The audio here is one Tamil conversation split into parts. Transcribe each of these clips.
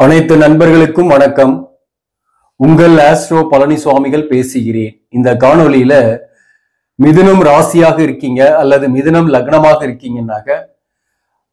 அனைத்து நண்பர்களுக்கும் வணக்கம். உங்கள் ஆஸ்ட்ரோ பழனிசுவாமிகள் பேசுகிறேன். இந்த காணொலியில மிதுனம் ராசியாக இருக்கீங்க அல்லது மிதுனம் லக்னமாக இருக்கீங்கன்னாக்க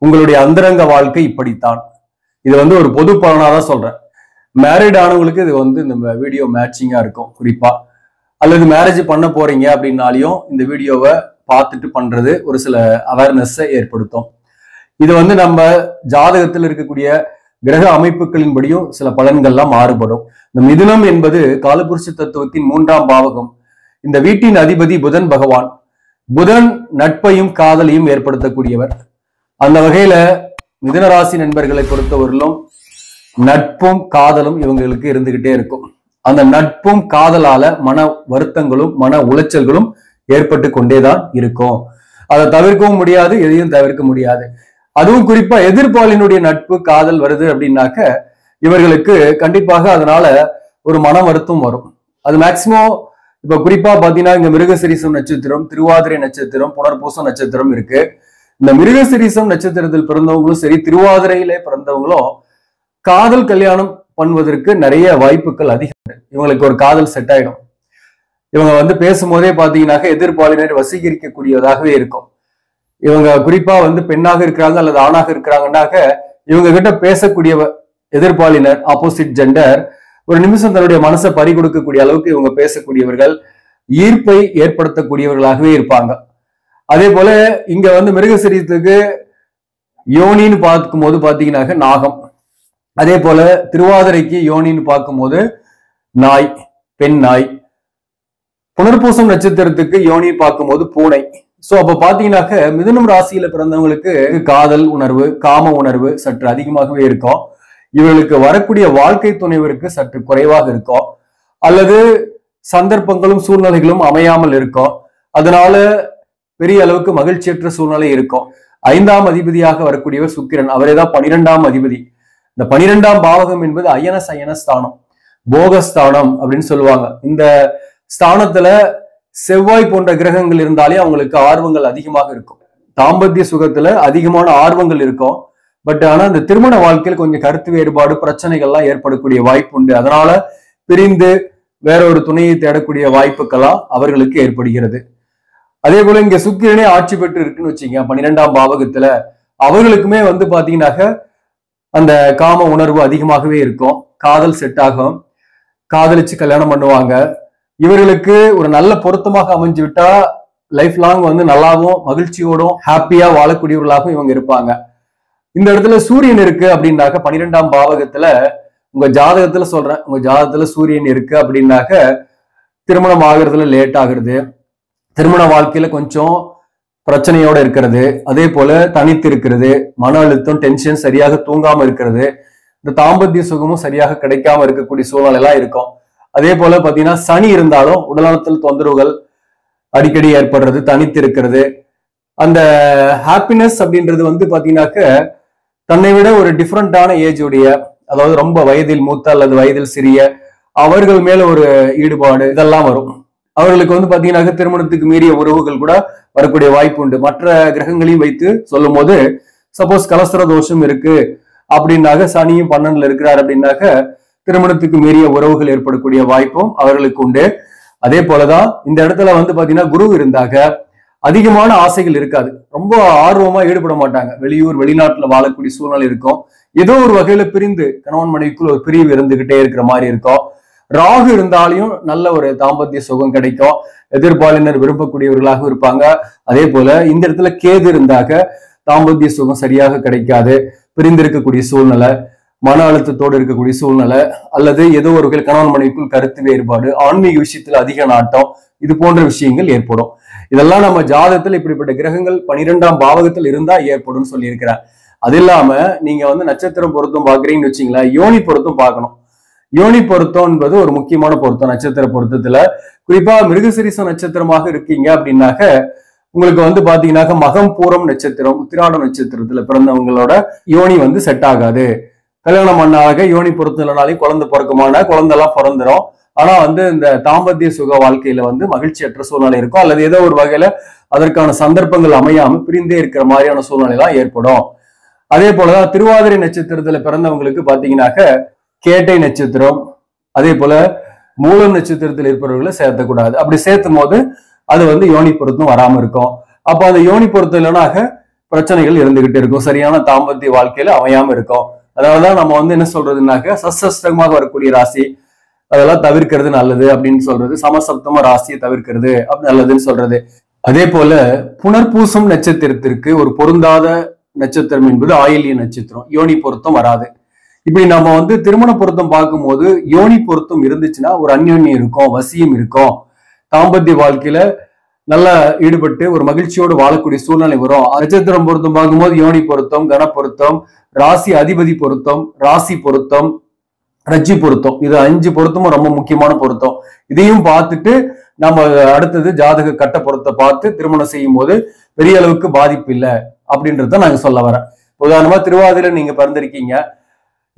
உங்களுடைய அந்தரங்க வாழ்க்கை இப்படித்தான். இது ஒரு பொது பலனாதான் சொல்றேன். மேரிட் ஆனவங்களுக்கு இது இந்த வீடியோ மேட்சிங்கா இருக்கும். குறிப்பா அல்லது மேரேஜ் பண்ண போறீங்க அப்படின்னாலையும் இந்த வீடியோவை பார்த்துட்டு பண்றது ஒரு சில அவேர்னஸை ஏற்படுத்தும். இது நம்ம ஜாதகத்தில் இருக்கக்கூடிய கிரக அமைப்புகளின்படியும் சில பலன்கள்லாம் மாறுபடும். இந்த மிதுனம் என்பது காலபுருஷ தத்துவத்தின் 3ஆம் பாவகம். இந்த வீட்டின் அதிபதி புதன் பகவான். புதன் நட்பையும் காதலையும் ஏற்படுத்தக்கூடியவர். அந்த வகையில மிதுன ராசி நண்பர்களை பொறுத்தவரையிலும் நட்பும் காதலும் இவங்களுக்கு இருந்துகிட்டே இருக்கும். அந்த நட்பும் காதலால மன வருத்தங்களும் மன உளைச்சல்களும் ஏற்பட்டு கொண்டேதான் இருக்கும். அதை தவிர்க்கவும் முடியாது, எதையும் தவிர்க்க முடியாது. அதுவும் குறிப்பா எதிர்ப்பாளினுடைய நட்பு காதல் வருது அப்படின்னாக்க இவர்களுக்கு கண்டிப்பாக அதனால ஒரு மன வருத்தம் வரும். அது மேக்சிமம் இப்ப குறிப்பா பாத்தீங்கன்னா இங்க மிருகசிரீசம் நட்சத்திரம், திருவாதிரை நட்சத்திரம், புனர்பூசம் நட்சத்திரம் இருக்கு. இந்த மிருகசிரீசம் நட்சத்திரத்தில் பிறந்தவங்களும் சரி, திருவாதிரையிலே பிறந்தவங்களும் காதல் கல்யாணம் பண்ணுவதற்கு நிறைய வாய்ப்புகள் அதிகம். இவங்களுக்கு ஒரு காதல் செட் ஆயிடும். இவங்க பேசும்போதே பாத்தீங்கன்னாக்க எதிர்ப்பாளினர் வசீகரிக்கக்கூடியதாகவே இருக்கும். இவங்க குறிப்பா பெண்ணாக இருக்கிறாங்க அல்லது ஆணாக இருக்கிறாங்கன்னாக்க இவங்க கிட்ட பேசக்கூடிய எதிர்ப்பாளினர், ஆப்போசிட் ஜெண்டர், ஒரு நிமிஷம் தன்னுடைய மனசை பறி கொடுக்கக்கூடிய அளவுக்கு இவங்க பேசக்கூடியவர்கள், ஈர்ப்பை ஏற்படுத்தக்கூடியவர்களாகவே இருப்பாங்க. அதே போல இங்க மிருகசரீரத்துக்கு யோனின்னு பார்க்கும் போது பாத்தீங்கன்னாக்க நாகம். அதே போல திருவாதிரைக்கு யோனின்னு பார்க்கும்போது நாய், பெண் நாய். புனர்பூசம் நட்சத்திரத்துக்கு யோனி பார்க்கும்போது பூனை. சோ அப்ப பாத்தீங்கன்னாக்க மிதுனம் ராசியில பிறந்தவங்களுக்கு காதல் உணர்வு, காம உணர்வு சற்று அதிகமாகவே இருக்கும். இவர்களுக்கு வரக்கூடிய வாழ்க்கை துணைவருக்கு சற்று குறைவாக இருக்கும், அல்லது சந்தர்ப்பங்களும் சூழ்நிலைகளும் அமையாமல் இருக்கும். அதனால பெரிய அளவுக்கு மகிழ்ச்சியற்ற சூழ்நிலை இருக்கும். 5ஆம் அதிபதியாக வரக்கூடியவர் சுக்கிரன், அவரேதான் 12ஆம் அதிபதி. இந்த 12ஆம் பாவகம் என்பது அயன சயன ஸ்தானம், போகஸ்தானம் அப்படின்னு சொல்லுவாங்க. இந்த ஸ்தானத்துல செவ்வாய் போன்ற கிரகங்கள் இருந்தாலே அவங்களுக்கு ஆர்வங்கள் அதிகமாக இருக்கும். தாம்பத்திய சுகத்துல அதிகமான ஆர்வங்கள் இருக்கும். பட் ஆனா இந்த திருமண வாழ்க்கையில் கொஞ்சம் கருத்து வேறுபாடு, பிரச்சனைகள்லாம் ஏற்படக்கூடிய வாய்ப்பு உண்டு. அதனால பிரிந்து வேற ஒரு துணையை தேடக்கூடிய வாய்ப்புகள்லாம் அவர்களுக்கு ஏற்படுகிறது. அதே போல இங்க சுக்கிரனே ஆட்சி பெற்று இருக்குன்னு வச்சுங்க 12ஆம் பாவகத்துல, அவர்களுக்குமே பாத்தீங்கன்னாக்க அந்த காம உணர்வு அதிகமாகவே இருக்கும். காதல் செட் ஆகும், காதலிச்சு கல்யாணம் பண்ணுவாங்க. இவர்களுக்கு ஒரு நல்ல பொருத்தமாக அமைஞ்சு விட்டா லைஃப் லாங் நல்லாவும் மகிழ்ச்சியோடும் ஹாப்பியா வாழக்கூடியவர்களாகவும் இவங்க இருப்பாங்க. இந்த இடத்துல சூரியன் இருக்கு அப்படின்னாக்க 12ஆம் பாவகத்துல உங்க ஜாதகத்துல சொல்றேன், உங்க ஜாதகத்துல சூரியன் இருக்கு அப்படின்னாக்க திருமணம் ஆகுறதுல லேட் ஆகுறது, திருமண வாழ்க்கையில கொஞ்சம் பிரச்சனையோட இருக்கிறது, அதே போல தனித்து இருக்கிறது, மன அழுத்தம், டென்ஷன், சரியாக தூங்காம இருக்கிறது, இந்த தாம்பத்திய சுகமும் சரியாக கிடைக்காம இருக்கக்கூடிய சூழ்நிலை எல்லாம் இருக்கும். அதே போல பாத்தீங்கன்னா சனி இருந்தாலும் உடல்நலத்தில் தொந்தரவுகள் அடிக்கடி ஏற்படுறது, தனித்து இருக்கிறது. அந்த ஹாப்பினஸ் அப்படின்றது பாத்தீங்கன்னாக்க தன்னை விட ஒரு டிஃப்ரெண்டான ஏஜ் உடைய, அதாவது ரொம்ப வயதில் மூத்த அல்லது வயதில் சிறிய அவர்கள் மேல ஒரு ஈடுபாடு இதெல்லாம் வரும். அவர்களுக்கு பாத்தீங்கன்னாக்க திருமணத்துக்கு மீறிய உறவுகள் கூட வரக்கூடிய வாய்ப்பு உண்டு. மற்ற கிரகங்களையும் வைத்து சொல்லும் போது சப்போஸ் கலஸ்திர தோஷம் இருக்கு அப்படின்னாக்க, சனியும் 12ல இருக்கிறார் அப்படின்னாக்க திருமணத்துக்கு மீறிய உறவுகள் ஏற்படக்கூடிய வாய்ப்பும் அவர்களுக்கு உண்டு. அதே போலதான் இந்த இடத்துல பாத்தீங்கன்னா குரு இருந்தாக அதிகமான ஆசைகள் இருக்காது, ரொம்ப ஆர்வமா ஈடுபட மாட்டாங்க. வெளியூர் வெளிநாட்டுல வாழக்கூடிய சூழ்நிலை இருக்கும். ஏதோ ஒரு வகையில பிரிந்து கணவன் மனைவிக்குள்ள ஒரு பிரிவு இருந்துகிட்டே இருக்கிற மாதிரி இருக்கும். ராகு இருந்தாலையும் நல்ல ஒரு தாம்பத்திய சுகம் கிடைக்கும், எதிர்பாலினர் விரும்பக்கூடியவர்களாக இருப்பாங்க. அதே போல இந்த இடத்துல கேது இருந்தாக தாம்பத்திய சுகம் சரியாக கிடைக்காது, பிரிந்திருக்கக்கூடிய சூழ்நிலை, மன அழுத்தத்தோடு இருக்கக்கூடிய சூழ்நிலை, அல்லது ஏதோ ஒரு கணவன் மனைவிக்குள் கருத்து வேறுபாடு, ஆன்மீக விஷயத்துல அதிக நாட்டம், இது போன்ற விஷயங்கள் ஏற்படும். இதெல்லாம் நம்ம ஜாதகத்துல இப்படிப்பட்ட கிரகங்கள் 12ஆம் பாவகத்தில் இருந்தா ஏற்படும் சொல்லி இருக்கிறேன். அது இல்லாம நீங்க நட்சத்திரம் பொருத்தம் பாக்குறீங்கன்னு வச்சீங்களேன், யோனி பொருத்தம் பார்க்கணும். யோனி பொருத்தம் என்பது ஒரு முக்கியமான பொருத்தம் நட்சத்திர பொருத்தத்துல. குறிப்பா மிருகசிரீச நட்சத்திரமாக இருக்கீங்க அப்படின்னாக்க உங்களுக்கு பாத்தீங்கன்னாக்க மகம், பூரம் நட்சத்திரம், உத்திராடம் நட்சத்திரத்துல பிறந்தவங்களோட யோனி செட் ஆகாது. கல்யாணம் பண்ணாக யோனி பொருத்தம் இல்லைனாலையும் குழந்தை பிறக்குமான குழந்தைலாம் பிறந்துரும். ஆனா இந்த தாம்பத்திய சுக வாழ்க்கையில மகிழ்ச்சியற்ற சூழ்நிலை இருக்கும், அல்லது ஏதோ ஒரு வகையில அதற்கான சந்தர்ப்பங்கள் அமையாம பிரிந்தே இருக்கிற மாதிரியான சூழ்நிலை எல்லாம் ஏற்படும். அதே போலதான் திருவாதிரை நட்சத்திரத்துல பிறந்தவங்களுக்கு பாத்தீங்கன்னாக்க கேட்டை நட்சத்திரம், அதே போல மூலம் நட்சத்திரத்தில் இருப்பவர்களை சேர்த்தக்கூடாது. அப்படி சேர்த்தும் போது அது வந்து யோனி பொருத்தம் வராம இருக்கும். அப்ப அந்த யோனி பொருத்தம் இல்லைனாக பிரச்சனைகள் இருந்துகிட்டு இருக்கும், சரியான தாம்பத்திய வாழ்க்கையில அமையாம இருக்கும். அதனாலதான் நம்ம வந்து என்ன சொல்றதுனாக்க சஷ்டமாக வரக்கூடிய ராசி அதெல்லாம் தவிர்க்கிறது நல்லது அப்படின்னு சொல்றது, சமசப்தம ராசியை தவிர்க்கிறது அப்படி நல்லதுன்னு சொல்றது. அதே போல புனர்பூசம் நட்சத்திரத்திற்கு ஒரு பொருந்தாத நட்சத்திரம் என்பது ஆயில்ய நட்சத்திரம், யோனி பொருத்தம் வராது. இப்படி நம்ம வந்து திருமண பொருத்தம் பார்க்கும்போது யோனி பொருத்தம் இருந்துச்சுன்னா ஒரு அந்யோன்யம் இருக்கும், வசியம் இருக்கும், தாம்பத்திய வாழ்க்கையில நல்லா ஈடுபட்டு ஒரு மகிழ்ச்சியோடு வாழக்கூடிய சூழ்நிலை வரும். நட்சத்திரம் பொருத்தம் பார்க்கும்போது யோனி பொருத்தம், கன பொருத்தம், ராசி அதிபதி பொருத்தம், ராசி பொருத்தம், ரஜ்ஜி பொருத்தம், இது 5 பொருத்தமும் ரொம்ப முக்கியமான பொருத்தம். இதையும் பார்த்துட்டு நம்ம அடுத்தது ஜாதக கட்ட பொருத்தை பார்த்து திருமணம் செய்யும் போது பெரிய அளவுக்கு பாதிப்பு இல்லை அப்படின்றத நாங்க சொல்ல வரேன். உதாரணமா திருவாதிரை நீங்க பிறந்திருக்கீங்க,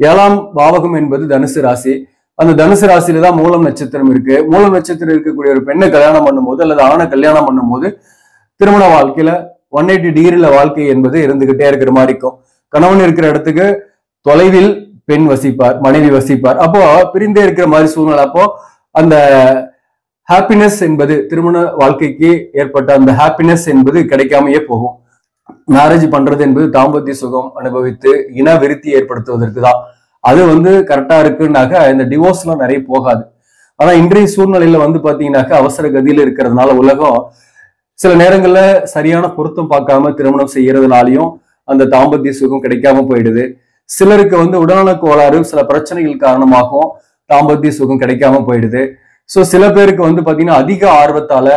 7ஆம் பாவகம் என்பது தனுசு ராசி. அந்த தனுசு ராசியில தான் மூலம் நட்சத்திரம் இருக்கு. மூலம் நட்சத்திரம் இருக்கக்கூடிய ஒரு பெண்ணை கல்யாணம் பண்ணும்போது அல்லது ஆணை கல்யாணம் பண்ணும்போது திருமண வாழ்க்கையில 180 டிகிரில வாழ்க்கை என்பது இருந்துகிட்டே இருக்கிற மாதிரி இருக்கும். கணவன் இருக்கிற இடத்துக்கு தொலைவில் பெண் வசிப்பார், மனைவி வசிப்பார். அப்போ பிரிந்தே இருக்கிற மாதிரி சூழ்நிலை. அப்போ அந்த ஹாப்பினஸ் என்பது திருமண வாழ்க்கைக்கு ஏற்பட்ட அந்த ஹாப்பினஸ் என்பது கிடைக்காமையே போகும். மேரேஜ் பண்றது என்பது தாம்பத்திய சுகம் அனுபவித்து இன விருத்தி ஏற்படுத்துவதற்கு தான். அது வந்து கரெக்டா இருக்குன்னாக்க இந்த டிவோர்ஸ் எல்லாம் நிறைய போகாது. ஆனா இன்றைய சூழ்நிலையில வந்து பாத்தீங்கன்னாக்க அவசர கதியில இருக்கிறதுனால உலகம் சில நேரங்கள்ல சரியான பொருத்தம் பார்க்காம திருமணம் செய்யறதுனாலையும் அந்த தாம்பத்திய சுகம் கிடைக்காம போயிடுது. சிலருக்கு வந்து உடல்நல கோளாறு சில பிரச்சனைகள் காரணமாகவும் தாம்பத்திய சுகம் கிடைக்காம போயிடுது. ஸோ சில பேருக்கு வந்து பாத்தீங்கன்னா அதிக ஆர்வத்தால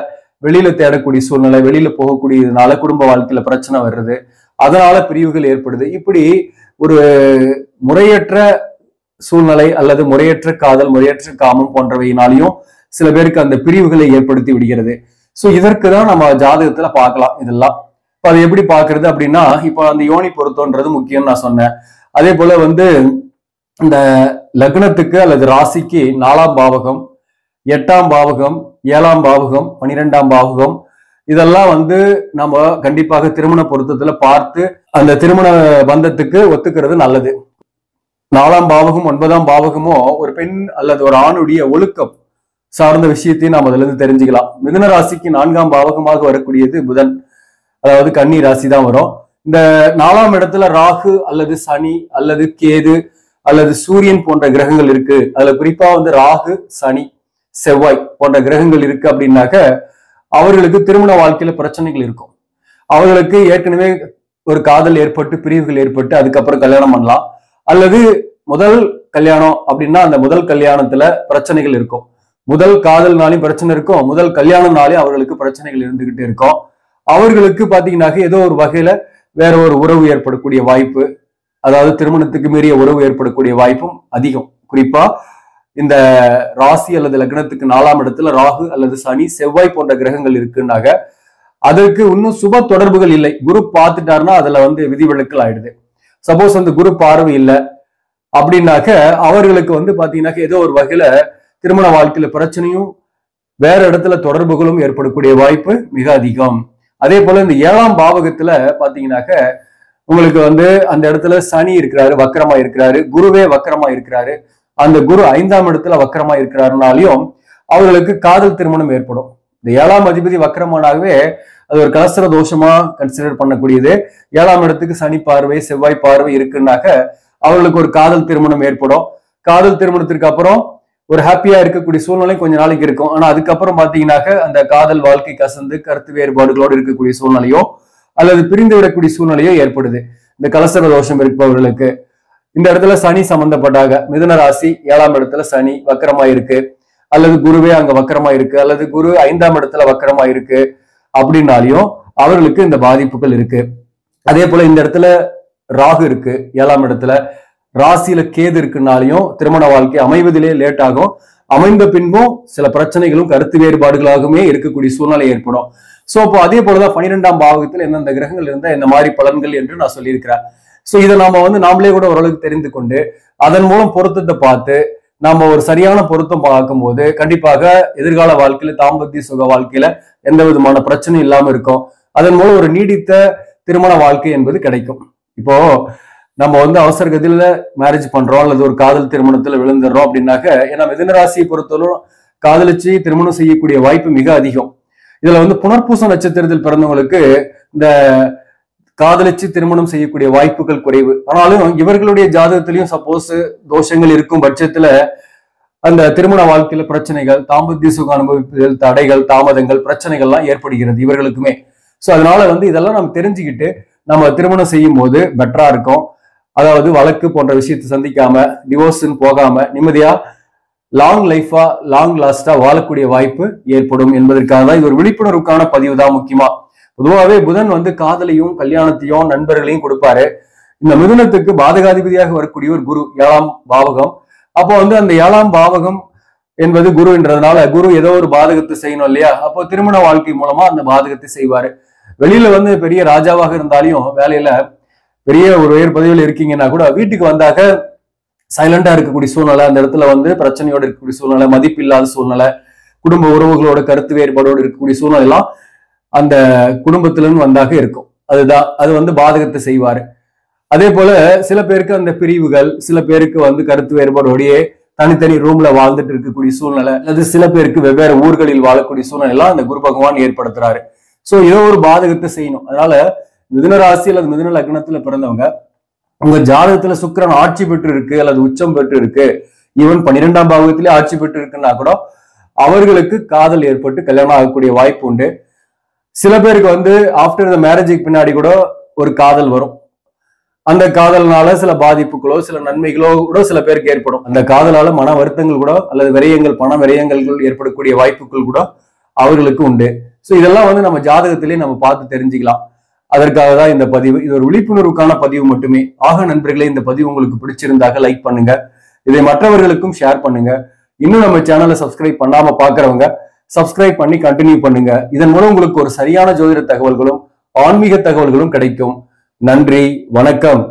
வெளியில தேடக்கூடிய சூழ்நிலை, வெளியில போகக்கூடியதுனால குடும்ப வாழ்க்கையில பிரச்சனை வர்றது, அதனால பிரிவுகள் ஏற்படுது. இப்படி ஒரு முறையற்ற சூழ்நிலை அல்லது முறையற்ற காதல், முறையற்ற காமம் போன்றவையினாலையும் சில பேருக்கு அந்த பிரிவுகளை ஏற்படுத்தி விடுகிறது. ஸோ இதற்கு தான் நம்ம ஜாதகத்துல பார்க்கலாம் இதெல்லாம். இப்போ அதை எப்படி பார்க்கறது அப்படின்னா, இப்போ அந்த யோனி பொருத்தம்ன்றது முக்கியம்னு நான் சொன்னேன். அதே போல வந்து இந்த லக்னத்துக்கு அல்லது ராசிக்கு 4ஆம் பாவகம், 8ஆம் பாவகம், 7ஆம் பாவகம், 12ஆம் பாவகம் இதெல்லாம் வந்து நம்ம கண்டிப்பாக திருமண பொருத்தத்துல பார்த்து அந்த திருமண பந்தத்துக்கு ஒத்துக்கிறது நல்லது. 4ஆம் பாவகம் 9ஆம் பாவகமோ ஒரு பெண் அல்லது ஒரு ஆணுடைய ஒழுக்கம் சார்ந்த விஷயத்தையும் நாம் அதுல இருந்து தெரிஞ்சுக்கலாம். மிதுன ராசிக்கு 4ஆம் பாவகமாக வரக்கூடியது புதன், அதாவது கன்னி ராசி தான் வரும். இந்த 4ஆம் இடத்துல ராகு அல்லது சனி அல்லது கேது அல்லது சூரியன் போன்ற கிரகங்கள் இருக்கு. அதுல குறிப்பா வந்து ராகு, சனி, செவ்வாய் போன்ற கிரகங்கள் இருக்கு அப்படின்னாக்க அவர்களுக்கு திருமண வாழ்க்கையில பிரச்சனைகள் இருக்கும். அவர்களுக்கு ஏற்கனவே ஒரு காதல் ஏற்பட்டு பிரிவுகள் ஏற்பட்டு அதுக்கப்புறம் கல்யாணம் பண்ணலாம், அல்லது முதல் கல்யாணம் அப்படின்னா அந்த முதல் கல்யாணத்துல பிரச்சனைகள் இருக்கும். முதல் காதல்னாலையும் பிரச்சனை இருக்கும், முதல் கல்யாணம்னாலையும் அவர்களுக்கு பிரச்சனைகள் இருந்துகிட்டு இருக்கும். அவர்களுக்கு பாத்தீங்கன்னாக்க ஏதோ ஒரு வகையில வேற ஒரு உறவு ஏற்படக்கூடிய வாய்ப்பு, அதாவது திருமணத்துக்கு மீறிய உறவு ஏற்படக்கூடிய வாய்ப்பும் அதிகம். குறிப்பா இந்த ராசி அல்லது லக்னத்துக்கு 4ஆம் இடத்துல ராகு அல்லது சனி, செவ்வாய் போன்ற கிரகங்கள் இருக்குன்னாக அதற்கு இன்னும் சுப தொடர்புகள் இல்லை. குரு பார்த்துட்டாருன்னா அதுல வந்து விதிவிலக்கல் ஆயிடுது. சப்போஸ் அந்த குரு பார்வை இல்லை அப்படின்னாக்க அவர்களுக்கு வந்து பாத்தீங்கன்னாக்க ஏதோ ஒரு வகையில திருமண வாழ்க்கையில பிரச்சனையும் வேற இடத்துல தொடர்புகளும் ஏற்படக்கூடிய வாய்ப்பு மிக அதிகம். அதே போல இந்த 7ஆம் பாவகத்துல பாத்தீங்கன்னாக்க உங்களுக்கு வந்து அந்த இடத்துல சனி இருக்கிறாரு, வக்கரமா இருக்கிறாரு, குருவே வக்கரமா இருக்கிறாரு. அந்த குரு 5ஆம் இடத்துல வக்கரமா இருக்கிறாருனாலையும் அவர்களுக்கு காதல் திருமணம் ஏற்படும். இந்த 7ஆம் அதிபதி வக்கரமானாகவே அது ஒரு கலசர தோஷமா கன்சிடர் பண்ணக்கூடியது. 7ஆம் இடத்துக்கு சனி பார்வை, செவ்வாய் பார்வை இருக்குன்னாக்க அவர்களுக்கு ஒரு காதல் திருமணம் ஏற்படும். காதல் திருமணத்திற்கு அப்புறம் ஒரு ஹாப்பியா இருக்கக்கூடிய சூழ்நிலை கொஞ்ச நாளைக்கு இருக்கும். ஆனா அதுக்கப்புறம் பாத்தீங்கன்னாக்க அந்த காதல் வாழ்க்கை கசந்து கருத்து வேறுபாடுகளோடு இருக்கக்கூடிய சூழ்நிலையோ அல்லது பிரிந்து விடக்கூடிய சூழ்நிலையோ ஏற்படுது இந்த கலசர தோஷம் இருப்பவர்களுக்கு. இந்த இடத்துல சனி சம்பந்தப்பட்டாக மிதுன ராசி 7ஆம் இடத்துல சனி வக்கரமா இருக்கு, அல்லது குருவே அங்க வக்கரமா இருக்கு, அல்லது குரு 5ஆம் இடத்துல வக்கரமா இருக்கு அப்படின்னாலையும் அவர்களுக்கு இந்த பாதிப்புகள் இருக்கு. அதே போல இந்த இடத்துல ராகு இருக்கு 7ஆம் இடத்துல, ராசியில கேது இருக்குனாலையும் திருமண வாழ்க்கை அமைவதிலே லேட் ஆகும். அமைந்த பின்பும் சில பிரச்சனைகளும் கருத்து வேறுபாடுகளாகவே இருக்கக்கூடிய சூழ்நிலை ஏற்படும். சோ அப்போ அதே போலதான் 12ஆம் பாவகத்தில் எந்தெந்த கிரகங்கள் இருந்தா இந்த மாதிரி பலன்கள் என்று நான் சொல்லியிருக்கிறேன். சோ இதை நாம வந்து நாமளே கூட ஓரளவுக்கு தெரிந்து கொண்டு அதன் மூலம் பொருத்தத்தை பார்த்து நாம ஒரு சரியான பொருத்தம் பார்க்கும்போது கண்டிப்பாக எதிர்கால வாழ்க்கையில தாம்பத்திய சுக வாழ்க்கையில எந்த விதமான பிரச்சனையும் இல்லாம இருக்கும். அதன் மூலம் ஒரு நீடித்த திருமண வாழ்க்கை என்பது கிடைக்கும். இப்போ நம்ம வந்து அவசர கதியில மேரேஜ் பண்றோம் அல்லது ஒரு காதல் திருமணத்துல விழுந்துடுறோம் அப்படின்னாக்க, ஏன்னா மிதுன ராசியை பொறுத்தவரை காதலிச்சு திருமணம் செய்யக்கூடிய வாய்ப்பு மிக அதிகம். இதுல வந்து புனர்பூச நட்சத்திரத்தில் பிறந்தவங்களுக்கு இந்த காதலிச்சு திருமணம் செய்யக்கூடிய வாய்ப்புகள் குறைவு. ஆனாலும் இவர்களுடைய ஜாதகத்திலையும் சப்போஸ் தோஷங்கள் இருக்கும் பட்சத்துல அந்த திருமண வாழ்க்கையில பிரச்சனைகள், தாம்பத்திய சுகம் அனுபவிப்பதில் தடைகள், தாமதங்கள், பிரச்சனைகள்லாம் ஏற்படுகிறது இவர்களுக்குமே. சோ அதனால வந்து இதெல்லாம் நம்ம தெரிஞ்சுக்கிட்டு நம்ம திருமணம் செய்யும் போது பெட்டரா இருக்கும். அதாவது வழக்கு போன்ற விஷயத்தை சந்திக்காம, டிவோர்ஸ்ன்னு போகாம நிம்மதியா லாங் லைஃபா லாங் லாஸ்டா வாழக்கூடிய வாய்ப்பு ஏற்படும் என்பதற்காக தான் இது ஒரு விழிப்புணர்வுக்கான பதிவு தான். முக்கியமா பொதுவாகவே புதன் வந்து காதலையும் கல்யாணத்தையும் நண்பர்களையும் கொடுப்பாரு. இந்த மிதுனத்துக்கு பாதகாதிபதியாக வரக்கூடிய ஒரு குரு 7ஆம் பாவகம். அப்போ வந்து அந்த 7ஆம் பாவகம் என்பது குருன்றதுனால குரு ஏதோ ஒரு பாதகத்தை செய்யணும் இல்லையா? அப்போ திருமண வாழ்க்கை மூலமா அந்த பாதகத்தை செய்வாரு. வெளியில வந்து பெரிய ராஜாவாக இருந்தாலும் வேலையில பெரிய ஒரு உயர் பதவியில் இருக்கீங்கன்னா கூட வீட்டுக்கு வந்தாக சைலண்டா இருக்கக்கூடிய சூழ்நிலை, அந்த இடத்துல வந்து பிரச்சனையோட இருக்கக்கூடிய சூழ்நிலை, மதிப்பில்லாத சூழ்நிலை, குடும்ப உறவுகளோட கருத்து வேறுபாடோடு இருக்கக்கூடிய சூழ்நிலை எல்லாம் அந்த குடும்பத்திலிருந்து வந்தாக இருக்கும். அதுதான் அது வந்து பாதகத்தை செய்வாரு. அதே போல சில பேருக்கு அந்த பிரிவுகள், சில பேருக்கு வந்து கருத்து வேறுபாடோடையே தனித்தனி ரூம்ல வாழ்ந்துட்டு இருக்கக்கூடிய சூழ்நிலை, அல்லது சில பேருக்கு வெவ்வேறு ஊர்களில் வாழக்கூடிய சூழ்நிலை எல்லாம் அந்த குரு பகவான் ஏற்படுத்துறாரு. சோ ஏதோ ஒரு பாதகத்தை செய்யணும். அதனால மிதுன ராசி அல்லது மிதுன லக்னத்துல பிறந்தவங்க உங்க ஜாதகத்துல சுக்கிரன் ஆட்சி பெற்று இருக்கு அல்லது உச்சம் பெற்று இருக்கு, ஈவன் 12ஆம் பாவத்திலே ஆட்சி பெற்று இருக்குன்னா கூட அவர்களுக்கு காதல் ஏற்பட்டு கல்யாணம் ஆகக்கூடிய வாய்ப்பு உண்டு. சில பேருக்கு வந்து ஆஃப்டர் த மேரேஜுக்கு பின்னாடி கூட ஒரு காதல் வரும். அந்த காதல்னால சில பாதிப்புகளோ சில நன்மைகளோ கூட சில பேருக்கு ஏற்படும். அந்த காதலால மன வருத்தங்கள் கூட அல்லது விரயங்கள், பண விரயங்கள் ஏற்படக்கூடிய வாய்ப்புகள் கூட அவர்களுக்கு உண்டு. சோ இதெல்லாம் வந்து நம்ம ஜாதகத்திலேயே நம்ம பார்த்து தெரிஞ்சுக்கலாம். அதற்காக தான் இந்த பதிவு. இது ஒரு விழிப்புணர்வுக்கான பதிவு மட்டுமே. ஆக நண்பர்களே, இந்த பதிவு உங்களுக்கு பிடிச்சிருந்தாக லைக் பண்ணுங்க, இதை மற்றவர்களுக்கும் ஷேர் பண்ணுங்க. இன்னும் நம்ம சேனலை சப்ஸ்கிரைப் பண்ணாம பாக்குறவங்க சப்ஸ்கிரைப் பண்ணி கண்டினியூ பண்ணுங்க. இதன் மூலம் உங்களுக்கு ஒரு சரியான ஜோதிட தகவல்களும் ஆன்மீக தகவல்களும் கிடைக்கும். நன்றி, வணக்கம்.